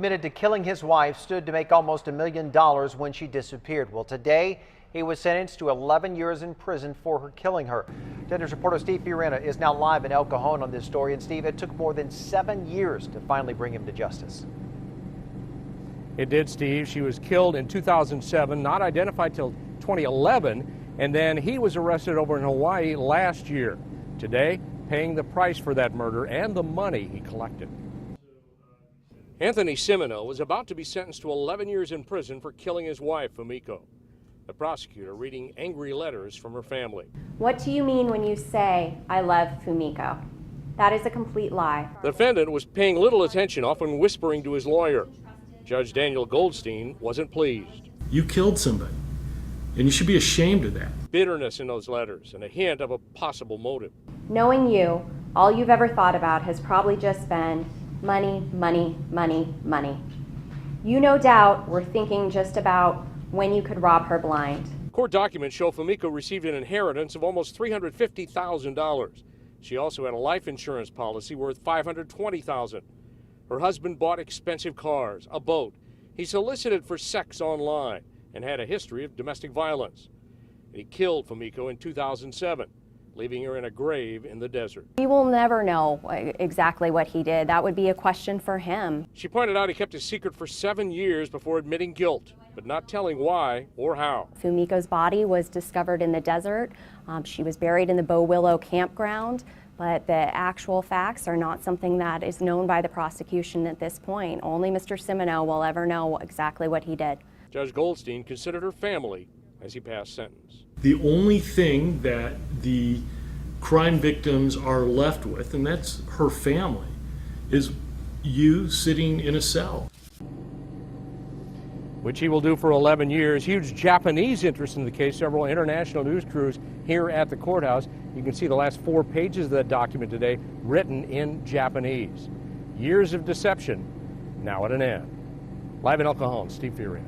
Admitted to killing his wife, stood to make almost $1 million when she disappeared. Well, today he was sentenced to 11 years in prison for her killing her. Denver's reporter Steve Fiorina is now live in El Cajon on this story. And Steve, it took more than 7 years to finally bring him to justice. It did, Steve. She was killed in 2007, not identified till 2011, and then he was arrested over in Hawaii last year. Today, paying the price for that murder and the money he collected. Anthony Simoneau was about to be sentenced to 11 years in prison for killing his wife, Fumiko. The prosecutor reading angry letters from her family. What do you mean when you say, "I love Fumiko"? That is a complete lie. The defendant was paying little attention, often whispering to his lawyer. Judge Daniel Goldstein wasn't pleased. You killed somebody, and you should be ashamed of that. Bitterness in those letters and a hint of a possible motive. Knowing you, all you've ever thought about has probably just been money, money, money, money. You no doubt were thinking just about when you could rob her blind. Court documents show Fumiko received an inheritance of almost $350,000. She also had a life insurance policy worth $520,000. Her husband bought expensive cars, a boat. He solicited for sex online and had a history of domestic violence. He killed Fumiko in 2007, leaving her in a grave in the desert. We will never know exactly what he did. That would be a question for him. She pointed out he kept his secret for 7 years before admitting guilt, but not telling why or how. Fumiko's body was discovered in the desert. She was buried in the Bow Willow campground, but the actual facts are not something that is known by the prosecution at this point. Only Mr. Simoneau will ever know exactly what he did. Judge Goldstein considered her family as he passed sentence. The only thing that the crime victims are left with, and that's her family, is you sitting in a cell. Which he will do for 11 years. Huge Japanese interest in the case. Several international news crews here at the courthouse. You can see the last 4 pages of that document today written in Japanese. Years of deception now at an end. Live in El Cajon, Steve Fiorina.